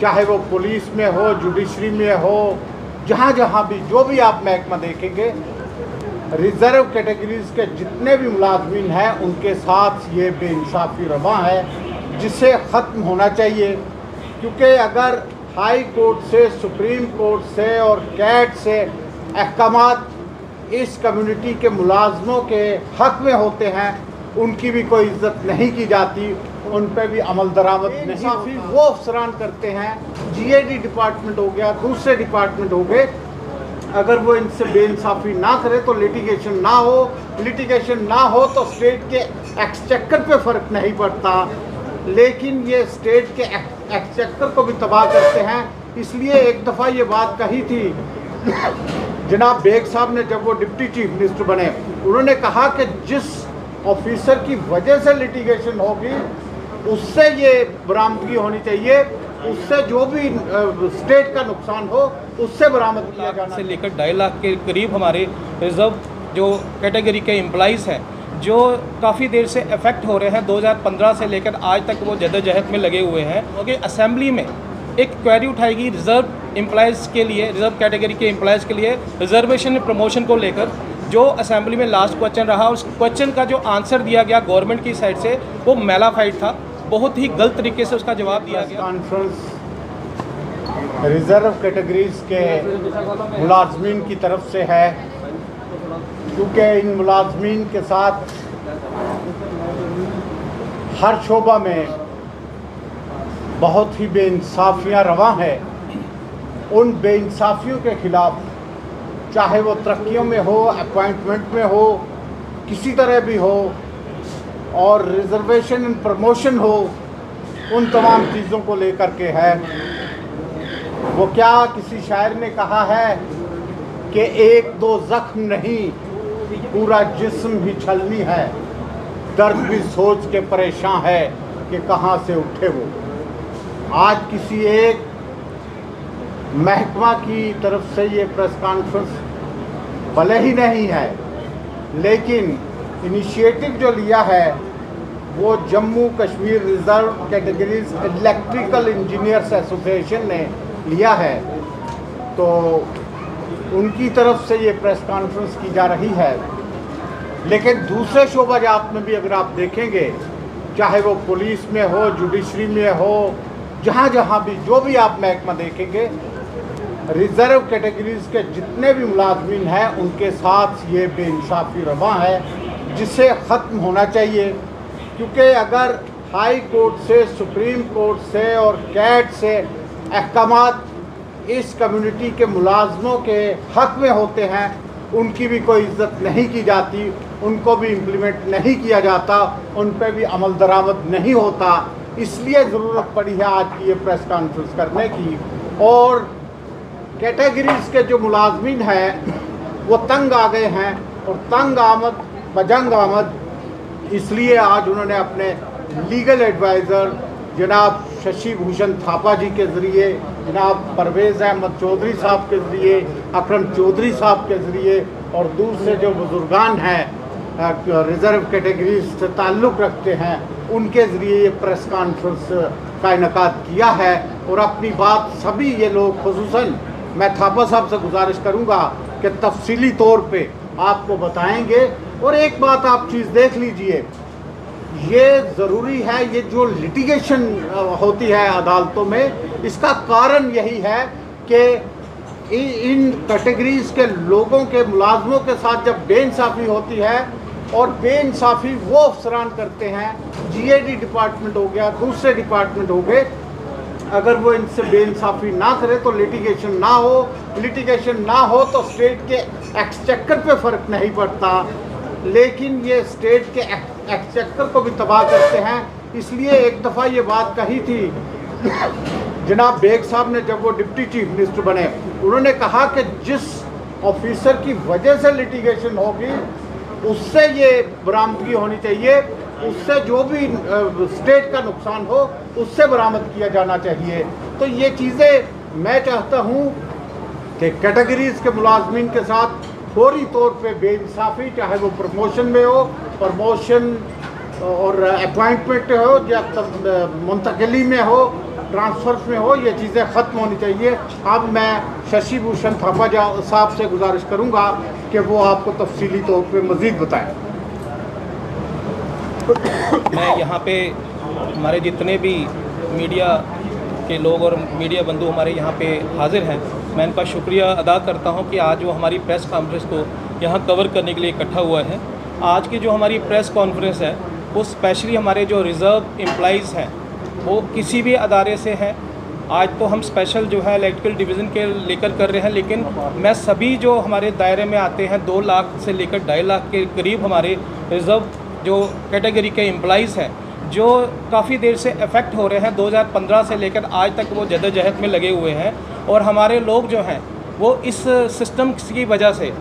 चाहे वो पुलिस में हो, जुडिशरी में हो, जहाँ जहाँ भी जो भी आप महकमा देखेंगे, रिज़र्व कैटेगरीज के जितने भी मुलाजमीन हैं उनके साथ ये बेइंसाफ़ी रवा है, जिसे ख़त्म होना चाहिए। क्योंकि अगर हाई कोर्ट से, सुप्रीम कोर्ट से और कैट से अहकामात इस कम्युनिटी के मुलाजमों के हक़ में होते हैं, उनकी भी कोई इज्जत नहीं की जाती, उन पर भी अमल दरामद नहीं। वो अफसरान करते हैं, GAD डिपार्टमेंट हो गया, दूसरे डिपार्टमेंट हो गए, अगर वो इनसे बेइंसाफ़ी ना करे तो लिटिगेशन ना हो, लिटिगेशन ना हो तो स्टेट के एक्सचेकर पे फ़र्क नहीं पड़ता, लेकिन ये स्टेट के एक्सचेकर को भी तबाह करते हैं। इसलिए एक दफ़ा ये बात कही थी जनाब बेग साहब ने, जब वो डिप्टी चीफ मिनिस्टर बने, उन्होंने कहा कि जिस ऑफिसर की वजह से लिटिगेशन होगी उससे ये बरामदगी होनी चाहिए, उससे जो भी स्टेट का नुकसान हो उससे बरामद किया जाना। से लेकर 2.5 लाख के करीब हमारे रिजर्व जो कैटेगरी के एम्प्लॉइज़ हैं जो काफ़ी देर से अफेक्ट हो रहे हैं, 2015 से लेकर आज तक वो जद्दोजहद में लगे हुए हैं। क्योंकि असेंबली में एक क्वेरी उठाएगी रिजर्व एम्प्लॉइज़ के लिए, रिजर्व कैटेगरी के एम्प्लॉइज़ के लिए रिजर्वेशन प्रमोशन को लेकर, जो असेंबली में लास्ट क्वेश्चन रहा, उस क्वेश्चन का जो आंसर दिया गया गवर्नमेंट की साइड से वो मेलाफाइड था, बहुत ही गलत तरीके से उसका जवाब दिया गया। कॉन्फ्रेंस रिज़र्व कैटेगरीज के मुलाजमीन की तरफ से है, क्योंकि इन मुलाजमीन के साथ हर शोबा में बहुत ही बेइंसाफ़ियाँ रवा हैं। उन बेइंसाफ़ियों के ख़िलाफ़, चाहे वो तरक्कियों में हो, अपॉइंटमेंट में हो, किसी तरह भी हो, और रिजर्वेशन एंड प्रमोशन हो, उन तमाम चीज़ों को लेकर के है। वो क्या किसी शायर ने कहा है कि एक दो ज़ख्म नहीं पूरा जिस्म ही छलनी है, दर्द भी सोच के परेशान है कि कहाँ से उठे वो। आज किसी एक महकमा की तरफ से ये प्रेस कॉन्फ्रेंस भले ही नहीं है, लेकिन इनिशिएटिव जो लिया है वो Jammu Kashmir reserve categories electrical engineers association ने लिया है, तो उनकी तरफ से ये प्रेस कॉन्फ्रेंस की जा रही है। लेकिन दूसरे शोबा जात में भी अगर आप देखेंगे, चाहे वो पुलिस में हो, जुडिशरी में हो, जहाँ जहाँ भी जो भी आप महकमा देखेंगे, रिज़र्व कैटेगरीज के जितने भी मुलाजमीन हैं उनके साथ ये बेइंसाफ़ी रवा है, जिसे ख़त्म होना चाहिए। क्योंकि अगर हाई कोर्ट से, सुप्रीम कोर्ट से और कैट से अहकामात इस कम्युनिटी के मुलाजमों के हक़ में होते हैं, उनकी भी कोई इज्जत नहीं की जाती, उनको भी इम्प्लीमेंट नहीं किया जाता, उन पर भी अमल दरामद नहीं होता। इसलिए ज़रूरत पड़ी है आज की ये प्रेस कॉन्फ्रेंस करने की। और कैटेगरीज के जो मुलाजमीन हैं वो तंग आ गए हैं, और तंग आमद बजंग आमद, इसलिए आज उन्होंने अपने लीगल एडवाइज़र जनाब शशि भूषण थापा जी के ज़रिए, जनाब परवेज़ अहमद चौधरी साहब के ज़रिए, अकरम चौधरी साहब के ज़रिए, और दूसरे जो बुजुर्गान हैं रिज़र्व कैटेगरीज से ताल्लुक़ रखते हैं, उनके ज़रिए ये प्रेस कॉन्फ्रेंस का इनेकाद किया है। और अपनी बात सभी ये लोग, खुसूसन मैं थापा साहब से गुजारिश करूँगा कि तफसीली तौर पे आपको बताएंगे। और एक बात आप चीज़ देख लीजिए, ये ज़रूरी है, ये जो लिटिगेशन होती है अदालतों में, इसका कारण यही है कि इन कैटेगरीज के लोगों के, मुलाजमों के साथ जब बेइंसाफ़ी होती है, और बेइंसाफ़ी वो अफसरान करते हैं, GAD डिपार्टमेंट हो गया, दूसरे डिपार्टमेंट हो गए, अगर वो इनसे बेइंसाफ़ी ना करे तो लिटिगेशन ना हो, लिटिगेशन ना हो तो स्टेट के एक्सचेकर पे फ़र्क नहीं पड़ता, लेकिन ये स्टेट के एक्सचेकर को भी तबाह करते हैं। इसलिए एक दफ़ा ये बात कही थी जनाब बेग साहब ने, जब वो डिप्टी चीफ मिनिस्टर बने, उन्होंने कहा कि जिस ऑफिसर की वजह से लिटिगेशन होगी उससे ये बरामदगी होनी चाहिए, उससे जो भी स्टेट का नुकसान हो उससे बरामद किया जाना चाहिए। तो ये चीज़ें मैं चाहता हूँ कि कैटेगरीज के मुलाजमीन के साथ फौरी तौर पे बेइंसाफ़ी, चाहे वो प्रमोशन में हो, प्रमोशन और अपॉइंटमेंट हो या मुंतकली में हो, ट्रांसफर्स में हो, ये चीज़ें ख़त्म होनी चाहिए। अब मैं शशि भूषण थापा साहब से गुजारिश करूंगा कि वो आपको तफसीली तौर पे मज़ीद बताएं। मैं यहाँ पे हमारे जितने भी मीडिया के लोग और मीडिया बंधु हमारे यहाँ पे हाज़िर हैं, मैं इनका शुक्रिया अदा करता हूँ कि आज वो हमारी प्रेस कॉन्फ्रेंस को यहाँ कवर करने के लिए इकट्ठा हुआ है। आज की जो हमारी प्रेस कॉन्फ्रेंस है वो स्पेशली हमारे जो रिज़र्व एम्प्लॉइज़ हैं वो किसी भी अदारे से हैं। आज तो हम स्पेशल जो है इलेक्ट्रिकल डिवीज़न के लेकर कर रहे हैं, लेकिन मैं सभी जो हमारे दायरे में आते हैं 2 लाख से लेकर 2.5 लाख के करीब हमारे रिज़र्व जो कैटेगरी के एम्प्लॉइज़ हैं जो काफ़ी देर से अफेक्ट हो रहे हैं। 2015 से लेकर आज तक वो जद्दोजहद में लगे हुए हैं और हमारे लोग जो हैं वो इस सिस्टम की वजह से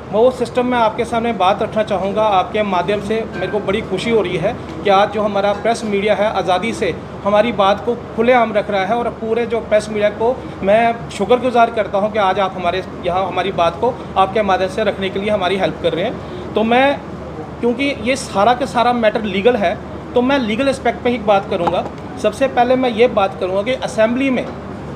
वो सिस्टम में आपके सामने बात रखना चाहूँगा। आपके माध्यम से मेरे को बड़ी खुशी हो रही है कि आज जो हमारा प्रेस मीडिया है आज़ादी से हमारी बात को खुलेआम रख रहा है और पूरे जो प्रेस मीडिया को मैं शुक्रगुजार करता हूँ कि आज आप हमारे यहाँ हमारी बात को आपके माध्यम से रखने के लिए हमारी हेल्प कर रहे हैं। तो मैं क्योंकि ये सारा का सारा मैटर लीगल है तो मैं लीगल एस्पेक्ट पे ही बात करूँगा। सबसे पहले मैं ये बात करूँगा कि असेंबली में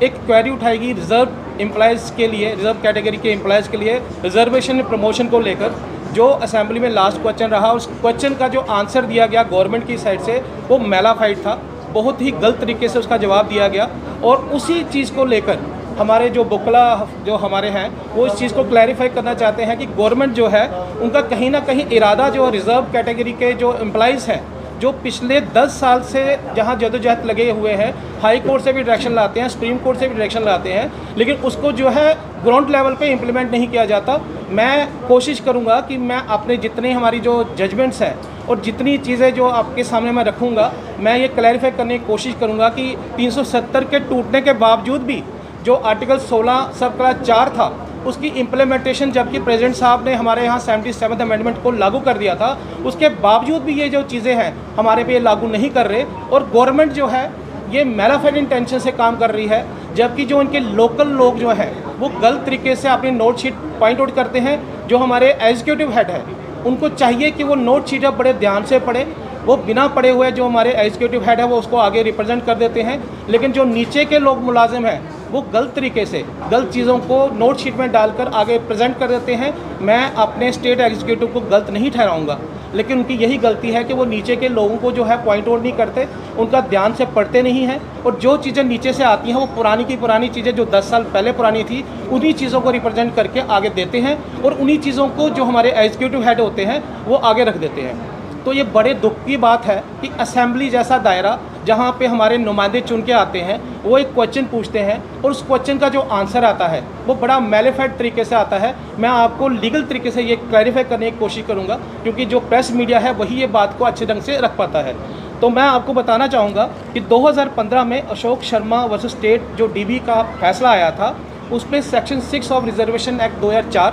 एक क्वेरी उठाएगी रिज़र्व एम्प्लॉइज़ के लिए, रिज़र्व कैटेगरी के एम्प्लॉइज़ के लिए रिजर्वेशन प्रमोशन को लेकर जो असेंबली में लास्ट क्वेश्चन रहा। उस क्वेश्चन का जो आंसर दिया गया गवर्नमेंट की साइड से वो मेलाफाइड था, बहुत ही गलत तरीके से उसका जवाब दिया गया। और उसी चीज़ को लेकर हमारे जो बुकला जो हमारे हैं वो इस चीज़ को क्लैरिफाई करना चाहते हैं कि गवर्नमेंट जो है उनका कहीं ना कहीं इरादा जो रिज़र्व कैटेगरी के जो एम्प्लॉइज़ हैं जो पिछले 10 साल से जहां जद्दोजहद लगे हुए हैं, हाई कोर्ट से भी डायरेक्शन लाते हैं, सुप्रीम कोर्ट से भी डायरेक्शन लाते हैं, लेकिन उसको जो है ग्राउंड लेवल पे इम्प्लीमेंट नहीं किया जाता। मैं कोशिश करूंगा कि मैं अपने जितने हमारी जो जजमेंट्स हैं और जितनी चीज़ें जो आपके सामने मैं रखूंगा मैं ये क्लैरिफाई करने की कोशिश करूंगा कि 370 के टूटने के बावजूद भी जो आर्टिकल 16 सब क्लास 4 था उसकी इम्प्लीमेंटेशन जबकि प्रेसिडेंट साहब ने हमारे यहाँ 77th अमेंडमेंट को लागू कर दिया था, उसके बावजूद भी ये जो चीज़ें हैं हमारे पे ये लागू नहीं कर रहे और गवर्नमेंट जो है ये मेलाफाइड इंटेंशन से काम कर रही है। जबकि जो इनके लोकल लोग जो हैं वो गलत तरीके से अपनी नोट शीट पॉइंट आउट करते हैं। जो हमारे एग्जीक्यूटिव हेड है उनको चाहिए कि वो नोट शीट अब बड़े ध्यान से पढ़े, वो बिना पढ़े हुए जो हमारे एग्जीक्यूटिव हेड है वो उसको आगे रिप्रेजेंट कर देते हैं, लेकिन जो नीचे के लोग मुलाजिम हैं वो गलत तरीके से गलत चीज़ों को नोट शीट में डालकर आगे प्रेजेंट कर देते हैं। मैं अपने स्टेट एग्जीक्यूटिव को गलत नहीं ठहराऊंगा, लेकिन उनकी यही गलती है कि वो नीचे के लोगों को जो है पॉइंट आउट नहीं करते, उनका ध्यान से पढ़ते नहीं हैं और जो चीज़ें नीचे से आती हैं वो पुरानी की पुरानी चीज़ें जो 10 साल पहले पुरानी थी उन्हीं चीज़ों को रिप्रेजेंट करके आगे देते हैं और उन्हीं चीज़ों को जो हमारे एग्जीक्यूटिव हेड होते हैं वो आगे रख देते हैं। तो ये बड़े दुख की बात है कि असेंबली जैसा दायरा जहाँ पे हमारे नुमाइंदे चुन के आते हैं वो एक क्वेश्चन पूछते हैं और उस क्वेश्चन का जो आंसर आता है वो बड़ा मेलिफाइड तरीके से आता है। मैं आपको लीगल तरीके से ये क्लैरिफाई करने की कोशिश करूँगा क्योंकि जो प्रेस मीडिया है वही ये बात को अच्छे ढंग से रख पाता है। तो मैं आपको बताना चाहूँगा कि 2015 में अशोक शर्मा वर्सेस स्टेट जो डीबी का फैसला आया था उसमें section 6 of reservation act 2004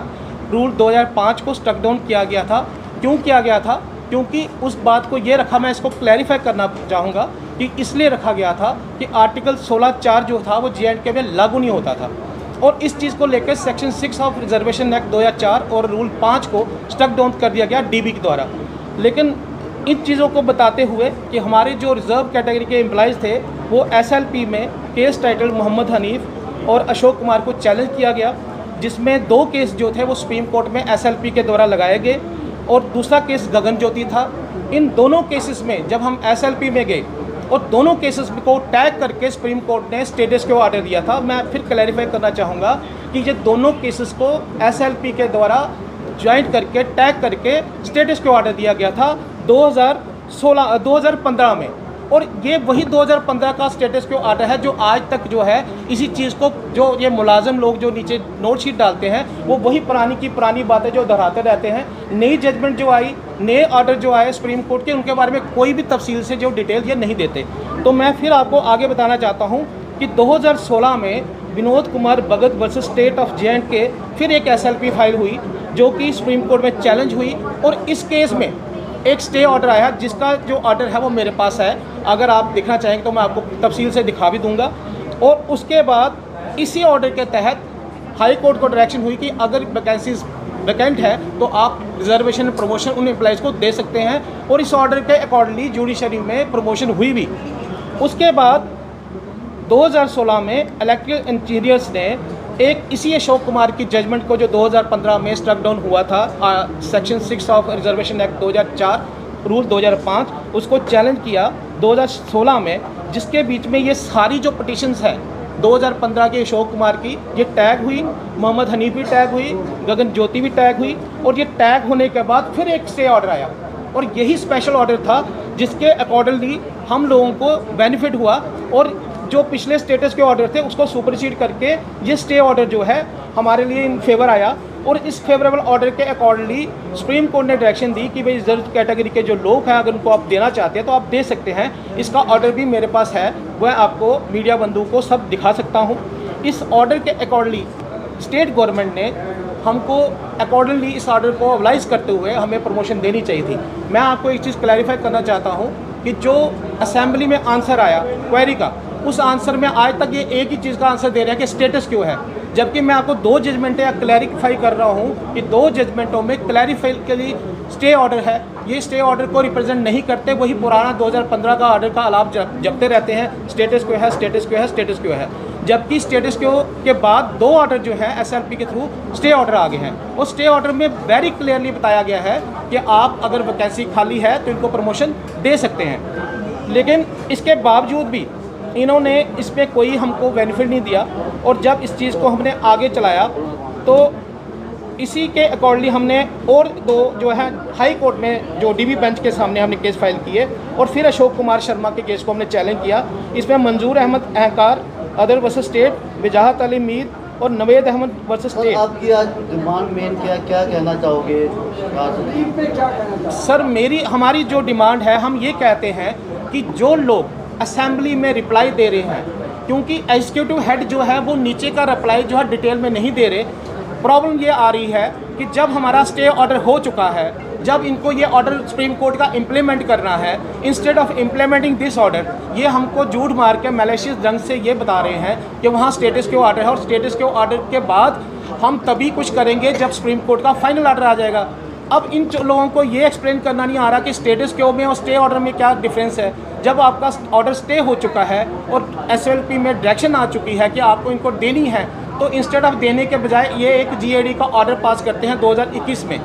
rule 2005 को स्ट्रक डाउन किया गया था। क्यों किया गया था? क्योंकि उस बात को ये रखा, मैं इसको क्लैरिफाई करना चाहूँगा कि इसलिए रखा गया था कि आर्टिकल 16(4) जो था वो J&K में लागू नहीं होता था और इस चीज़ को लेकर सेक्शन 6 ऑफ रिजर्वेशन एक्ट 2004 और रूल 5 को स्ट्रक डाउन कर दिया गया डीबी के द्वारा। लेकिन इन चीज़ों को बताते हुए कि हमारे जो रिज़र्व कैटेगरी के एम्प्लॉइज़ थे वो SLP में केस टाइटल मोहम्मद हनीफ और अशोक कुमार को चैलेंज किया गया, जिसमें 2 केस जो थे वो सुप्रीम कोर्ट में SLP के द्वारा लगाए गए और दूसरा केस गगन ज्योति था। इन दोनों केसेस में जब हम SLP में गए और दोनों केसेस को टैग करके सुप्रीम कोर्ट ने स्टेटस को ऑर्डर दिया था। मैं फिर क्लैरिफाई करना चाहूँगा कि ये दोनों केसेस को SLP के द्वारा ज्वाइंट करके टैग करके स्टेटस को ऑर्डर दिया गया था 2015 में और ये वही 2015 का स्टेटस को ऑर्डर है जो आज तक जो है इसी चीज़ को जो ये मुलाजिम लोग जो नीचे नोट शीट डालते हैं वो वही पुरानी की पुरानी बातें जो दोहराते रहते हैं। नई जजमेंट जो आई, नए ऑर्डर जो आए सुप्रीम कोर्ट के, उनके बारे में कोई भी तफसील से जो डिटेल ये नहीं देते। तो मैं फिर आपको आगे बताना चाहता हूँ कि 2016 में Vinod Kumar Bhagat versus state of J&K फिर एक SLP फाइल हुई जो कि सुप्रीम कोर्ट में चैलेंज हुई और इस केस में एक स्टे ऑर्डर आया जिसका जो ऑर्डर है वो मेरे पास है। अगर आप देखना चाहेंगे तो मैं आपको तफसील से दिखा भी दूंगा। और उसके बाद इसी ऑर्डर के तहत हाई कोर्ट को डायरेक्शन हुई कि अगर वैकेंसीज वैकेंट है तो आप रिजर्वेशन प्रमोशन उन एम्प्लॉइज़ को दे सकते हैं और इस ऑर्डर के अकॉर्डिंगली जुडिशरी में प्रमोशन हुई भी। उसके बाद 2016 में इलेक्ट्रिकल इंजीनियर्स ने एक इसी अशोक कुमार की जजमेंट को जो 2015 में स्ट्रक डाउन हुआ था, section 6 of reservation act 2004 rule 2005, उसको चैलेंज किया 2016 में, जिसके बीच में ये सारी जो पिटिशंस हैं 2015 के अशोक कुमार की ये टैग हुई, मोहम्मद हनीफ भी टैग हुई, गगन ज्योति भी टैग हुई, और ये टैग होने के बाद फिर एक स्टे ऑर्डर आया, और यही स्पेशल ऑर्डर था जिसके अकॉर्डिंगली हम लोगों को बेनिफिट हुआ, और जो पिछले स्टेटस के ऑर्डर थे उसको सुपरसीड करके ये स्टे ऑर्डर जो है हमारे लिए इन फेवर आया। और इस फेवरेबल ऑर्डर के अकॉर्डिंगली सुप्रीम कोर्ट ने डायरेक्शन दी कि भाई रिजर्व कैटेगरी के जो लोग हैं अगर उनको आप देना चाहते हैं तो आप दे सकते हैं। इसका ऑर्डर भी मेरे पास है, वह आपको मीडिया बंधुओं को सब दिखा सकता हूँ। इस ऑर्डर के अकॉर्डिंगली स्टेट गवर्नमेंट ने हमको अकॉर्डिंगली इस ऑर्डर को अवलाइज करते हुए हमें प्रमोशन देनी चाहिए थी। मैं आपको एक चीज़ क्लैरिफाई करना चाहता हूँ कि जो असेंबली में आंसर आया क्वेरी का, उस आंसर में आज तक ये एक ही चीज़ का आंसर दे रहे हैं कि स्टेटस क्यों है, जबकि मैं आपको 2 जजमेंटें क्लैरिफाई कर रहा हूँ कि 2 जजमेंटों में क्लैरिफाई के लिए स्टे ऑर्डर है। ये स्टे ऑर्डर को रिप्रेजेंट नहीं करते, वही पुराना 2015 का ऑर्डर का आलाप जपते रहते हैं, स्टेटस क्यों है, स्टेटस क्यों है, स्टेटस क्यों है। जबकि स्टेटस क्यों के बाद 2 ऑर्डर जो है एसएलपी के थ्रू स्टे ऑर्डर आ गए हैं। और स्टे ऑर्डर में वेरी क्लियरली बताया गया है कि आप अगर वैकेंसी खाली है तो इनको प्रमोशन दे सकते हैं, लेकिन इसके बावजूद भी इन्होंने इस पर कोई हमको बेनिफिट नहीं दिया। और जब इस चीज़ को हमने आगे चलाया तो इसी के अकॉर्डिंगली हमने और 2 जो है हाई कोर्ट में जो डीबी बेंच के सामने हमने केस फाइल किए, और फिर अशोक कुमार शर्मा के केस को हमने चैलेंज किया। इसमें मंजूर अहमद अहंकार अदर वर्सेस स्टेट, वजाहत अली मीर और नवेद अहमद वर्सेस स्टेट। आपकी आज डिमांड मेन क्या कहना चाहोगे? सर हमारी जो डिमांड है, हम ये कहते हैं कि जो लोग असेंबली में रिप्लाई दे रहे हैं, क्योंकि एग्जीक्यूटिव हेड जो है वो नीचे का रिप्लाई जो है डिटेल में नहीं दे रहे। प्रॉब्लम ये आ रही है कि जब हमारा स्टे ऑर्डर हो चुका है, जब इनको ये ऑर्डर सुप्रीम कोर्ट का इम्प्लीमेंट करना है, instead of implementing this order ये हमको झूठ मार के मैलिशियस ढंग से ये बता रहे हैं कि वहाँ स्टेटस क्यों ऑर्डर है, और स्टेटस क्यों ऑर्डर के बाद हम तभी कुछ करेंगे जब सुप्रीम कोर्ट का फाइनल ऑर्डर आ जाएगा। अब इन लोगों को ये एक्सप्लेन करना नहीं आ रहा कि स्टेटस क्यों में और स्टे ऑर्डर में क्या डिफरेंस है। जब आपका ऑर्डर स्टे हो चुका है और एसएलपी में डायरेक्शन आ चुकी है कि आपको इनको देनी है, तो इंस्टेड ऑफ देने के बजाय ये एक जीएडी का ऑर्डर पास करते हैं 2021 में।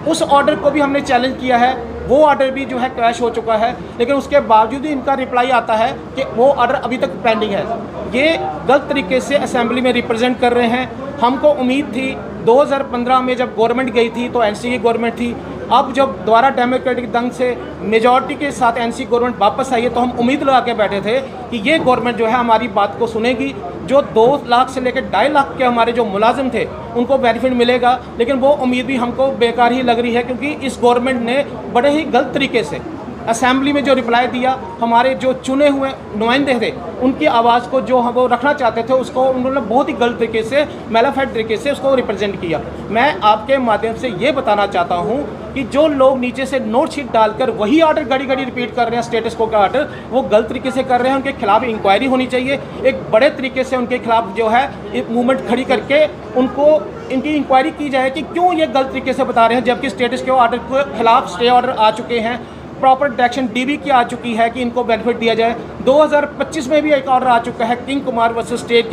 उस ऑर्डर को भी हमने चैलेंज किया है, वो ऑर्डर भी जो है क्रैश हो चुका है, लेकिन उसके बावजूद ही इनका रिप्लाई आता है कि वो ऑर्डर अभी तक पेंडिंग है। ये गलत तरीके से असेंबली में रिप्रेजेंट कर रहे हैं। हमको उम्मीद थी 2015 में जब गवर्नमेंट गई थी तो एनसी की गवर्नमेंट थी, अब जब दोबारा डेमोक्रेटिक ढंग से मेजॉरिटी के साथ एनसी गवर्नमेंट वापस आई है तो हम उम्मीद लगा के बैठे थे कि ये गवर्नमेंट जो है हमारी बात को सुनेगी। जो 2 लाख से लेकर 2.5 लाख के हमारे जो मुलाजिम थे उनको बेनिफिट मिलेगा, लेकिन वो उम्मीद भी हमको बेकार ही लग रही है, क्योंकि इस गवर्नमेंट ने बड़े ही गलत तरीके से असेंबली में जो रिप्लाई दिया, हमारे जो चुने हुए नुमाइंदे थे उनकी आवाज़ को जो हम वो रखना चाहते थे उसको उन्होंने बहुत ही गलत तरीके से, मैलाफाइड तरीके से उसको रिप्रेजेंट किया। मैं आपके माध्यम से ये बताना चाहता हूँ कि जो लोग नीचे से नोट शीट डालकर वही ऑर्डर घड़ी घड़ी रिपीट कर रहे हैं, स्टेटस को का ऑर्डर, वो गलत तरीके से कर रहे हैं। उनके खिलाफ इंक्वायरी होनी चाहिए, एक बड़े तरीके से उनके खिलाफ जो है एक मूवमेंट खड़ी करके उनको इनकी इंक्वायरी की जाए कि क्यों ये गलत तरीके से बता रहे हैं, जबकि स्टेटस के ऑर्डर के खिलाफ स्टे ऑर्डर आ चुके हैं, प्रॉपर डायरेक्शन डीबी की आ चुकी है कि इनको बेनिफिट दिया जाए। 2025 में भी एक ऑर्डर आ चुका है किंग कुमार वर्सेस स्टेट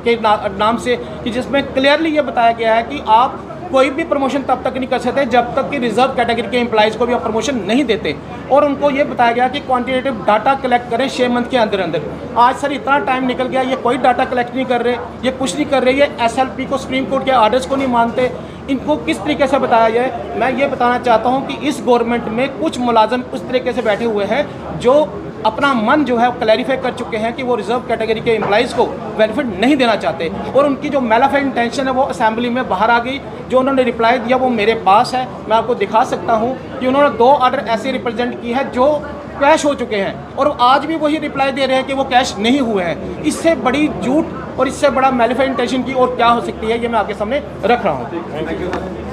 के नाम से, कि जिसमें क्लियरली ये बताया गया है कि आप कोई भी प्रमोशन तब तक नहीं कर सकते जब तक कि रिजर्व कैटेगरी के एम्प्लॉइज़ को भी आप प्रमोशन नहीं देते। और उनको ये बताया गया कि क्वांटिटेटिव डाटा कलेक्ट करें 6 मंथ के अंदर अंदर। आज सर इतना टाइम निकल गया, ये कोई डाटा कलेक्ट नहीं कर रहे, ये कुछ नहीं कर रहे, ये एसएलपी को, सुप्रीम कोर्ट के ऑर्डर्स को नहीं मानते। इनको किस तरीके से बताया जाए? मैं ये बताना चाहता हूँ कि इस गवर्नमेंट में कुछ मुलाजिम उस तरीके से बैठे हुए हैं जो अपना मन जो है क्लैरिफाई कर चुके हैं कि वो रिजर्व कैटेगरी के एम्प्लॉइज़ को बेनिफिट नहीं देना चाहते, और उनकी जो मैलाफाइड इंटेंशन है वो असेंबली में बाहर आ गई। जो उन्होंने रिप्लाई दिया वो मेरे पास है, मैं आपको दिखा सकता हूँ कि उन्होंने 2 ऑर्डर ऐसे रिप्रेजेंट की है जो कैश हो चुके हैं, और आज भी वही रिप्लाई दे रहे हैं कि वो कैश नहीं हुए हैं। इससे बड़ी झूठ और इससे बड़ा मैलिफाइड इंटेंशन की और क्या हो सकती है, ये मैं आपके सामने रख रहा हूँ।